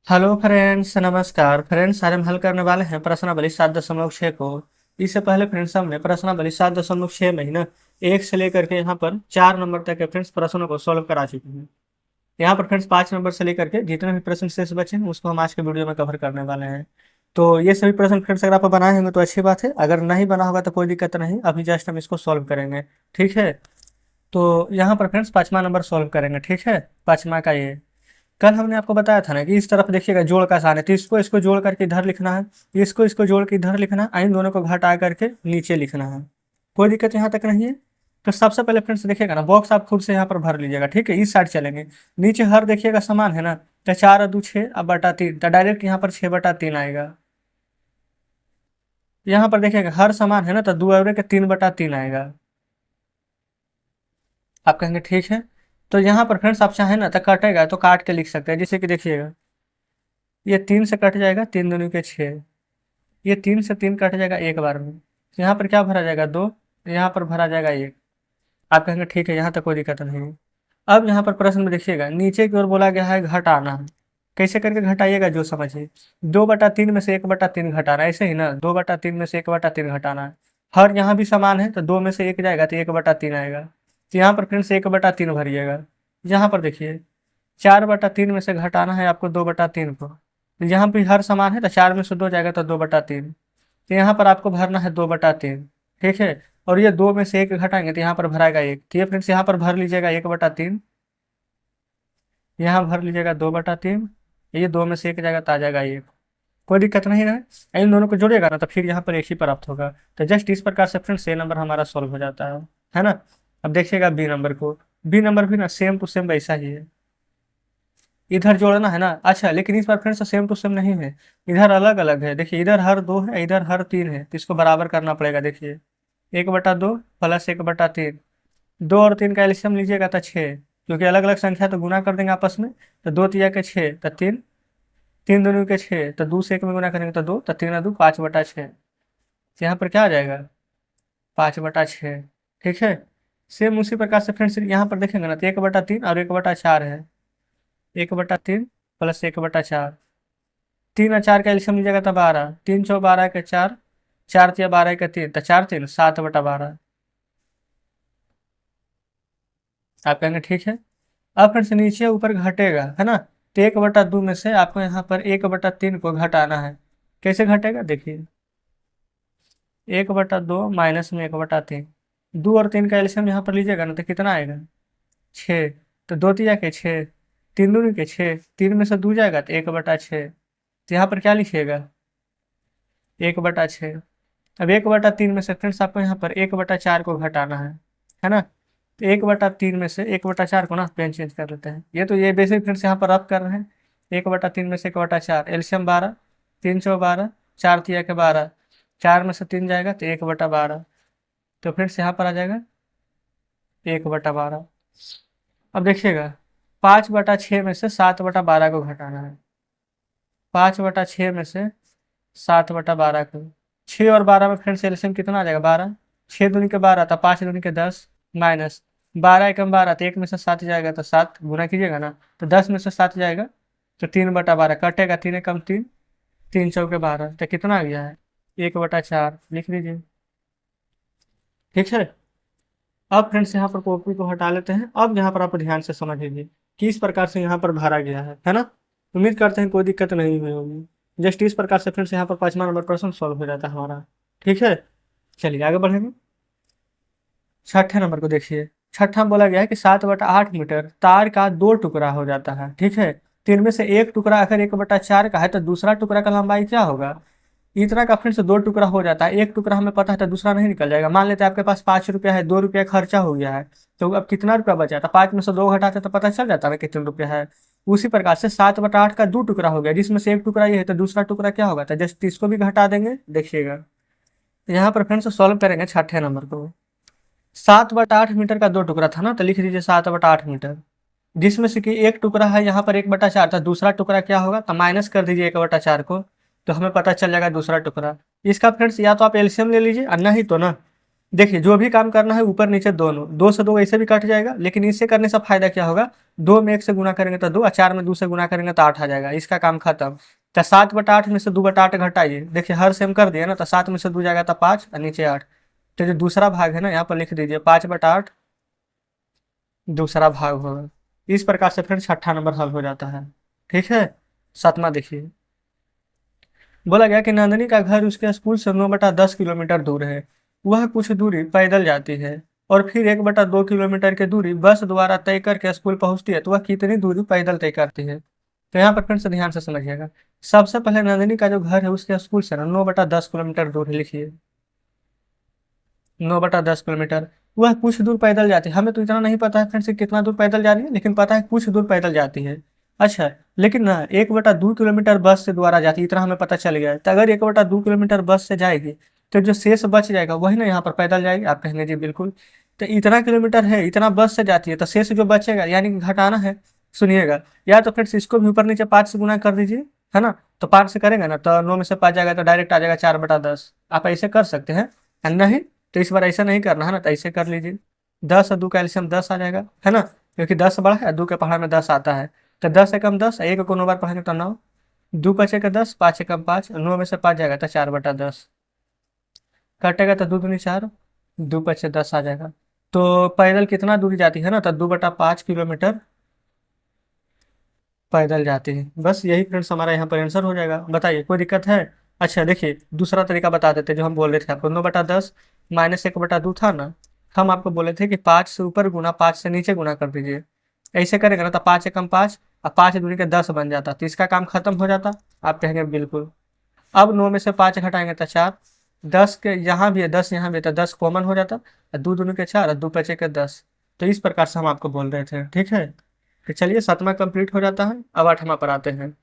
Hello friends, नमस्कार friends. आज हम हल करने वाले हैं प्रश्नावली 7.6 को। इससे पहले फ्रेंड्स हमने प्रश्नावली 7.6 में ही ना 1 से लेकर के यहाँ पर 4 नंबर तक के फ्रेंड्स प्रश्नों को सॉल्व करा चुके हैं। यहाँ पर फ्रेंड्स 5 नंबर से लेकर के जितने भी प्रश्न शेष बचे हैं उसको हम आज के वीडियो में कवर करने वाले हैं। तो ये सभी प्रश्न फ्रेंड्स अगर आप बनाए होंगे तो अच्छी बात है, अगर नहीं बना होगा तो कोई दिक्कत नहीं, अभी जस्ट हम इसको सॉल्व करेंगे। ठीक है। तो यहाँ पर फ्रेंड्स 5वां नंबर सॉल्व करेंगे। ठीक है, 5वां का ये कल हमने आपको बताया था ना कि इस तरफ देखिएगा जोड़ का साइन है, तो इसको इसको जोड़ करके इधर लिखना है, इसको इसको जोड़ के इधर लिखना है, इन दोनों को घटा करके नीचे लिखना है। कोई दिक्कत यहाँ तक नहीं है। तो सबसे पहले फ्रेंड्स देखिएगा ना, बॉक्स आप खुद से यहाँ पर भर लीजिएगा। ठीक है, इस साइड चलेंगे। नीचे हर देखिएगा समान है ना, तो 4 और 2 6 अब बटा 3, तो डायरेक्ट यहाँ पर 6/3 आएगा। यहाँ पर देखिएगा हर समान है ना, तो 2 और 3/3 आएगा। आप कहेंगे ठीक है। तो यहाँ पर फ्रेंड्स आप चाहें ना तो कटेगा तो काट के लिख सकते हैं, जैसे कि देखिएगा ये 3 से कट जाएगा, 3 दूनी के 6। ये 3 से 3 कट जाएगा एक बार में। तो यहाँ पर क्या भरा जाएगा, 2। यहाँ पर भरा जाएगा 1। आप कहेंगे ठीक है, यहाँ तक कोई दिक्कत नहीं है। अब यहाँ पर प्रश्न में देखिएगा नीचे की ओर बोला गया है घटाना। कैसे करके घटाइएगा जो समझिए। 2/3 में से 1/3 घटाना, ऐसे ही ना, 2/3 में से 1/3 घटाना है। हर यहाँ भी समान है, तो 2 में से 1 जाएगा तो 1/3 आएगा। तो यहाँ पर फिर से 1/3 भरिएगा। यहाँ पर देखिए 4/3 में से घटाना है आपको 2/3 को। तो यहाँ भी हर समान है, तो 4 में से 2 जाएगा तो 2/3। तो यहाँ पर आपको भरना है 2/3। ठीक है। और ये 2 में से 1 घटाएंगे तो यहाँ पर भराएगा 1। तो ये फ्रेंड्स यहाँ पर भर लीजिएगा 1/3। यहाँ भर लीजिएगा 2/3। ये 2 में से 1 जाएगा तो आ जाएगा 1। कोई दिक्कत नहीं है। इन दोनों को जोड़िएगा ना तो फिर यहाँ पर एक ही प्राप्त होगा। तो जस्ट इस प्रकार से फ्रेंड्स ये नंबर हमारा सॉल्व हो जाता है ना। अब देखिएगा बी नंबर को। बी नंबर भी ना सेम टू सेम वैसा ही है। इधर जोड़ना है ना, अच्छा, लेकिन इस बार फ्रेंड्स सेम टू सेम नहीं है। इधर अलग अलग है। देखिए इधर हर 2 है, इधर हर 3 है, तो इसको बराबर करना पड़ेगा। देखिए 1/2 प्लस 1/3। 2 और 3 का एलसीएम लीजिएगा तो 6, क्योंकि अलग अलग संख्या तो गुना कर देंगे आपस में। तो 2 तिया के 6 तो 3, 3 दूनी के 6, तो 2 से 1 में गुना करेंगे तो 2, तो 3 और 2 5/6। यहाँ पर क्या आ जाएगा, 5/6। ठीक है। सेम उसी प्रकार से फ्रेंड्स यहाँ पर देखेंगे ना, तो 1/3 और 1/4 है। 1/3 प्लस 1/4। 3 और 4 का एलसीएम लीजिएगा तो 12, 3 × 4 = 4, 4 × 3 = 3, तो 4×3 = 7/12। आप कहेंगे ठीक है। अब फिर से नीचे ऊपर घटेगा है ना, तो 1/2 में से आपको यहाँ पर 1/3 को घटाना है। कैसे घटेगा देखिए, 1/2 माइनस में 1/3। 2 और 3 का एलसीएम यहाँ पर लीजिएगा ना तो कितना आएगा, 6। तो 2 तिया के 6, 3 दूनी के 6, 3 में से 2 जाएगा तो 1/6। तो यहाँ पर क्या लिखिएगा, 1/6। अब 1/3 में से फ्रेंड्स आपको यहाँ पर 1/4 को घटाना है ना। तो 1/3 में से 1/4 को ना पेन चेंज कर लेते हैं। ये बेसिक फ्रेंड्स यहाँ पर रब कर रहे हैं। 1/3 में से 1/4 एलसीएम 12, 3 × 4 = 12, 4 तिया के 12, 4 में से 3 जाएगा तो 1/12। तो फ्रेंड्स यहाँ पर आ जाएगा 1/12। अब देखिएगा 5/6 में से 7/12 को घटाना है। 5/6 में से 7/12 को, 6 और 12 में फ्रेंड्स एलसीएम कितना आ जाएगा, 12। 6 दूनी के 12 था, 5 दूनी के 10 माइनस 12 × 1 = 12, तो 1 में से 7 जाएगा तो 7 गुना कीजिएगा ना, तो 10 में से 7 जाएगा तो 3/12 कटेगा। 3 × 1 = 3, 3 × 4 = 12, तो कितना आ गया है, 1/4 लिख लीजिए। ठीक है। अब फ्रेंड्स यहाँ पर कॉपी को हटा लेते हैं। अब यहाँ पर आप ध्यान से समझ लीजिए कि इस प्रकार से यहाँ पर भरा गया है ना। उम्मीद करते हैं कोई दिक्कत नहीं हुई होगी। जस्ट इस प्रकार से फ्रेंड्स यहाँ पर 5वां नंबर प्रश्न सॉल्व हो जाता है हमारा। ठीक है, चलिए आगे बढ़ेंगे। छठे नंबर को देखिए। छठा में बोला गया है कि 7/8 मीटर तार का 2 टुकड़ा हो जाता है। ठीक है। तो इनमें से एक टुकड़ा अगर 1/4 का है तो दूसरा टुकड़ा का लंबाई क्या होगा। इतना का फिर से 2 टुकड़ा हो जाता है। एक टुकड़ा हमें पता है तो दूसरा नहीं निकल जाएगा। मान लेते हैं आपके पास 5 रुपया है, 2 रुपया खर्चा हो गया है, तो अब कितना रुपया बचा था, 5 में से 2 घटाते तो पता चल जाता है कितना रुपया है। उसी प्रकार से 7/8 का 2 टुकड़ा हो गया, जिसमें से एक टुकड़ा ये है, तो दूसरा टुकड़ा क्या होगा, तो जस्ट इसको भी घटा देंगे। देखिएगा यहाँ पर फ्रेंड्स सॉल्व करेंगे छठे नंबर को। 7/8 मीटर का 2 टुकड़ा था ना, तो लिख दीजिए 7/8 मीटर, जिसमें से कि एक टुकड़ा है यहाँ पर 1/4 था, दूसरा टुकड़ा क्या होगा, तो माइनस कर दीजिए 1/4 को, तो हमें पता चल जाएगा दूसरा टुकड़ा। इसका फ्रेंड्स या तो आप एलसीएम ले लीजिए और नहीं तो ना देखिए जो भी काम करना है ऊपर नीचे दोनों, दो से दो ऐसे भी कट जाएगा, लेकिन इससे करने से फायदा क्या होगा, दो में एक से गुना करेंगे तो दो, और चार में दो से गुना करेंगे तो आठ आ जाएगा, इसका काम खत्म। तो 7/8 में से 2/8 घटाइए, देखिए हर सेम कर दिया ना, तो 7 में से 2 जाएगा तो 5 और नीचे 8। तो जो दूसरा भाग है ना यहाँ पर लिख दीजिए 5/8 दूसरा भाग होगा। इस प्रकार से फ्रेंड्स छठा नंबर हल हो जाता है। ठीक है, सातवां देखिए। बोला गया कि नंदनी का घर उसके स्कूल से 9/10 किलोमीटर दूर है। वह कुछ दूरी पैदल जाती है और फिर 1/2 किलोमीटर की दूरी बस द्वारा तय करके स्कूल पहुंचती है, तो वह कितनी दूरी पैदल तय करती है। तो यहाँ पर फ्रेंड्स ध्यान से समझिएगा। सबसे पहले नंदनी का जो घर है उसके स्कूल से ना 9/10 किलोमीटर दूर है, लिखिए 9/10 किलोमीटर। वह कुछ दूर पैदल जाती है, हमें तो इतना नहीं पता है फ्रेंड्स कि कितना दूर पैदल जा रही है, लेकिन पता है कुछ दूर पैदल जाती है। अच्छा, लेकिन ना 1/2 किलोमीटर बस से द्वारा जाती है, इतना हमें पता चल गया है। तो अगर 1/2 किलोमीटर बस से जाएगी तो जो शेष बच जाएगा वही ना यहाँ पर पैदल जाएगी, आप कहेंगे जी बिल्कुल। तो इतना किलोमीटर है, इतना बस से जाती है, तो शेष जो बचेगा यानी कि घटाना है। सुनिएगा, या तो फ्रेंड्स इसको भी ऊपर नीचे 5 से गुना कर दीजिए, है ना। तो 5 से करेंगे ना तो 9 में से 5 जाएगा तो डायरेक्ट आ जाएगा 4/10। आप ऐसे कर सकते हैं, नहीं तो इस बार ऐसा नहीं करना है ना, तो ऐसे कर लीजिए। 10 और 2 का एलसीएम 10 आ जाएगा, है ना, क्योंकि 10 बड़ा है, 2 के पहाड़ में 10 आता है। तो 10 एकम 10, एक को 9 बार पढ़ेंगे तो 9, 2 पचे का 10, 5 एकम 5, 9 में से 5 जाएगा तो 4/10। कटेगा तो 2 दूनी 4, 2 पचे 10 आ जाएगा। तो पैदल कितना दूरी जाती है ना, तो 2/5 किलोमीटर पैदल जाती है। बस यही फ्रेंड्स हमारा यहाँ पर आंसर हो जाएगा। बताइए कोई दिक्कत है। अच्छा देखिए दूसरा तरीका बता देते, जो हम बोल रहे थे आपको, 9/10 माइनस 1/2 था ना। हम आपको बोले थे कि 5 से ऊपर गुना 5 से नीचे गुना कर दीजिए। ऐसे करेगा ना तो 5 एकम 5 और 5 दूनी के 10 बन जाता, तो इसका काम खत्म हो जाता। आप कहेंगे बिल्कुल। अब 9 में से 5 घटाएंगे तो 4, 10 के यहाँ भी है 10 यहाँ भी है, तो 10 कॉमन हो जाता, और 2 दूनी के 4 और 2 बचे के 10। तो इस प्रकार से हम आपको बोल रहे थे। ठीक है, तो चलिए सातवां कंप्लीट हो जाता है। अब आठवां पर आते हैं।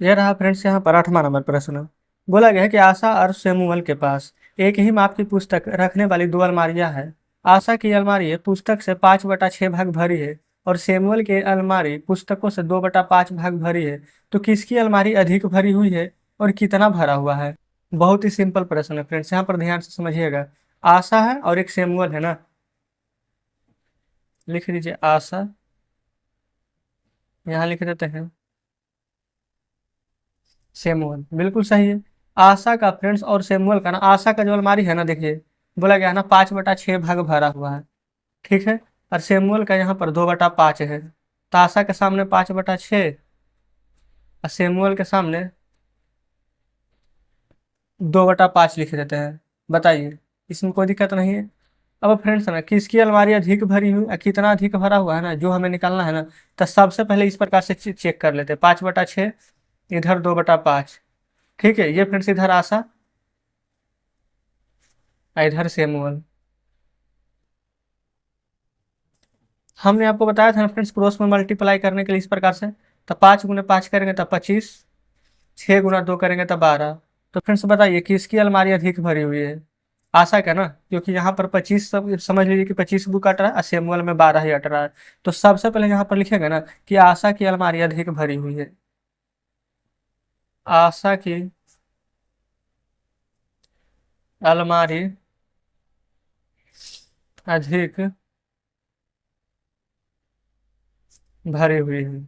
यह रहा फ्रेंड्स यहाँ पर आठवां नंबर प्रश्न। बोला गया है कि आशा और सैमुअल के पास एक ही माप की पुस्तक रखने वाली दो अलमारियां हैं। आशा की अलमारी पुस्तक से 5/6 भाग भरी है और सैमुअल की अलमारी पुस्तकों से 2/5 भाग भरी है। तो किसकी अलमारी अधिक भरी हुई है और कितना भरा हुआ है। बहुत ही सिंपल प्रश्न है फ्रेंड्स, यहाँ पर ध्यान से समझिएगा। आशा है और एक सैमुअल है ना, लिख लीजिए आशा, यहाँ लिख देते हैं सेमुअल, बिल्कुल सही है। आशा का फ्रेंड्स और सेमुअल का ना, आशा का जो अलमारी है ना, देखिए बोला गया है ना 5/6 भाग भरा हुआ है। ठीक है, और सेमुअल का यहाँ पर 2/5 है। तो आशा के सामने 5/6 और सेमुअल के सामने 2/5 लिख देते हैं। बताइए इसमें कोई दिक्कत नहीं है। अब फ्रेंड्स ना किसकी अलमारी अधिक भरी हुई, कितना अधिक भरा हुआ है ना, जो हमें निकालना है ना, तो सबसे पहले इस प्रकार से चेक कर लेते हैं। 5/6 इधर 2/5। ठीक है, ये फ्रेंड्स इधर आशा और इधर सेमुअल। हमने आपको बताया था ना फ्रेंड्स क्रॉस में मल्टीप्लाई करने के लिए इस प्रकार से। तो 5 × 5 करेंगे तो 25, 6 × 2 करेंगे तो 12। तो फ्रेंड्स बताइए कि इसकी अलमारी अधिक भरी हुई है, आशा का ना, क्योंकि यहाँ पर 25 सब समझ लीजिए कि 25 बुक अट रहा है और सैमुअल में 12 ही अट रहा है। तो सबसे पहले यहाँ पर लिखेगा ना कि आशा की अलमारी अधिक भरी हुई है। आशा की अलमारी अधिक भरी हुई है।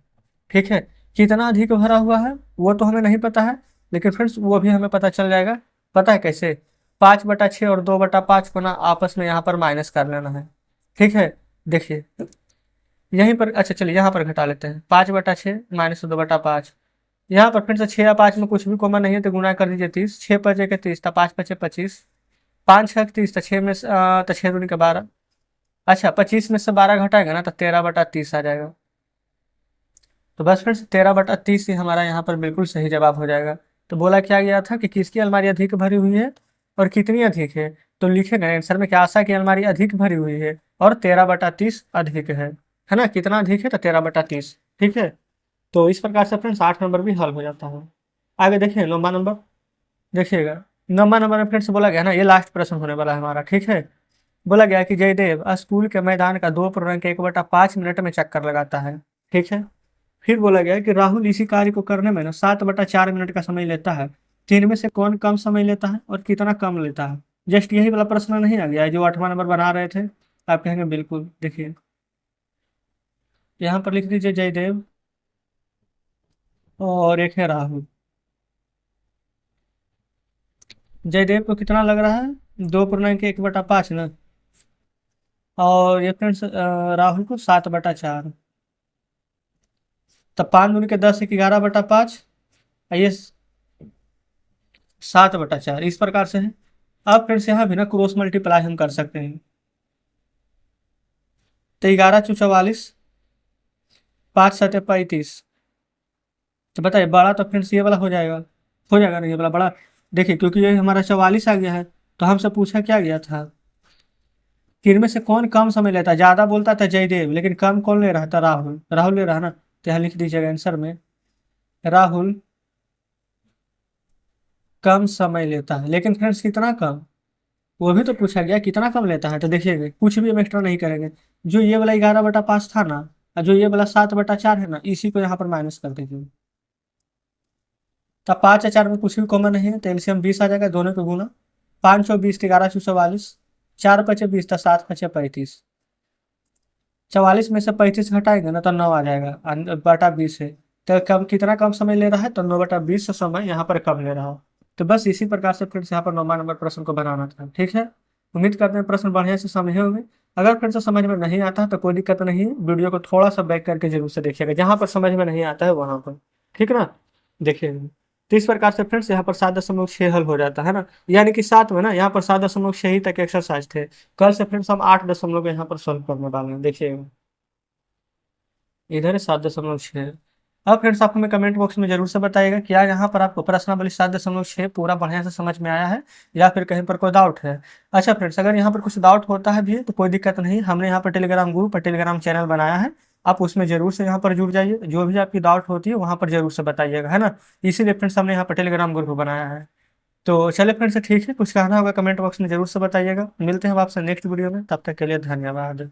ठीक है, कितना अधिक भरा हुआ है वो तो हमें नहीं पता है, लेकिन फ्रेंड्स वो भी हमें पता चल जाएगा। पता है कैसे, 5/6 और 2/5 को ना आपस में यहाँ पर माइनस कर लेना है। ठीक है, देखिए यहीं पर, अच्छा चलिए यहाँ पर घटा लेते हैं। 5/6 माइनस 2/5, यहाँ पर फ्रेंड्स 6 या 5 में कुछ भी कॉमन नहीं है, तो गुना कर दीजिए 30, 6 × 5 = 30, तो 5×5 = 25, 5×6 = 30, तो 6 में तो 6×2 = 12। अच्छा 25 में से 12 घटाएगा ना तो 13/30 आ जाएगा। तो बस फ्रेंड्स 13/30 ही हमारा यहाँ पर बिल्कुल सही जवाब हो जाएगा। तो बोला क्या गया था कि किसकी अलमारी अधिक भरी हुई है और कितनी अधिक है। तो लिखेंगे आंसर में कि आशा की अलमारी अधिक भरी हुई है और 13/30 अधिक है ना। कितना अधिक है तो 13/30। ठीक है, तो इस प्रकार से फ्रेंड्स 8 नंबर भी हल हो जाता है। आगे देखिए 9वां नंबर, देखिएगा 9वां नंबर में फ्रेंड्स बोला गया ना, ये लास्ट प्रश्न होने वाला है हमारा। ठीक है, बोला गया कि जयदेव स्कूल के मैदान का 2 पूर्णांक 1/5 मिनट में चक्कर लगाता है। ठीक है, फिर बोला गया कि राहुल इसी कार्य को करने में ना 7/4 मिनट का समय लेता है। तीन में से कौन कम समय लेता है और कितना कम लेता है। जस्ट यही वाला प्रश्न नहीं आ गया है जो 8वां नंबर बना रहे थे? आप कहेंगे बिल्कुल। देखिए यहाँ पर लिख दीजिए जयदेव और एक है राहुल। जयदेव को कितना लग रहा है? 2 पूर्णांक 1/5 ना। और ये फ्रेंड्स राहुल को 7/4। तब 5 दूनी के 10, 11/5। ये 7/4 इस प्रकार से है। अब फ्रेंड्स यहाँ भी ना क्रॉस मल्टीप्लाई हम कर सकते हैं। तो 11×4 = 44, 5×7 = 35। तो बताइए बड़ा तो फ्रेंड्स ये वाला हो जाएगा ना ये वाला बड़ा। देखिए क्योंकि ये हमारा 44 आ गया है, तो हमसे पूछा क्या गया था कि इनमें से कौन कम समय लेता है। ज्यादा बोलता था जयदेव, लेकिन कम कौन ले रहा था? राहुल। राहुल ले रहा है ना, तो यहाँ लिख दीजिएगा आंसर में राहुल कम समय लेता है। लेकिन फ्रेंड्स कितना कम, वो भी तो पूछा गया कितना कम लेता है। तो देखिएगा कुछ भी हम एक्स्ट्रा नहीं करेंगे। जो ये वाला 11/5 था ना, और जो ये वाला 7/4 है ना, इसी को यहाँ पर माइनस कर दीजिए। तब 5 या 4 में कुछ भी कॉमन नहीं है, तो एलसीएम 20 आ जाएगा, दोनों को गुना। 5×4 = 20, 11×4 = 44, 4×5 = 20, तो 7×5 = 35। 44 में से 35 घटाएंगे ना तो 9 आ जाएगा, बटा 20 है। तो कम कितना कम समय ले रहा है? तो 9/20 से समय यहाँ पर कम ले रहा है। तो बस इसी प्रकार से फ्रेंड्स यहाँ पर 9वां नंबर प्रश्न को बनाना था। ठीक है, उम्मीद करते हैं प्रश्न बढ़िया से समझे होंगे। अगर फ्रेंड्स समझ में नहीं आता तो कोई दिक्कत नहीं है, वीडियो को थोड़ा सा बैक करके जरूर से देखिएगा जहां पर समझ में नहीं आता है वहां पर। ठीक है ना, देखिएगा। तो इस प्रकार से फ्रेंड्स यहाँ पर 7.6 हल हो जाता है ना, यानी कि 7 में ना यहाँ पर 7.6 ही तक एक्सरसाइज थे। कल से फ्रेंड्स हम 8 यहाँ पर सॉल्व करने वाले हैं। देखिएगा इधर है 7.6। अब फ्रेंड्स आप हमें कमेंट बॉक्स में जरूर से बताइएगा क्या यहाँ पर आपको प्रश्नावली 7.6 पूरा बढ़िया से समझ में आया है, या फिर कहीं पर कोई डाउट है। अच्छा फ्रेंड्स, अगर यहाँ पर कुछ डाउट होता है भी तो कोई दिक्कत नहीं, हमने यहाँ पर टेलीग्राम ग्रुप और टेलीग्राम चैनल बनाया है। आप उसमें जरूर से यहाँ पर जुड़ जाइए, जो भी आपकी डाउट होती है वहाँ पर जरूर से बताइएगा, है ना। इसीलिए फ्रेंड्स हमने यहाँ पर टेलीग्राम ग्रुप बनाया है। तो चलिए फ्रेंड्स ठीक है, कुछ कहना होगा कमेंट बॉक्स में जरूर से बताइएगा। मिलते हैं आपसे नेक्स्ट वीडियो में, तब तक के लिए धन्यवाद।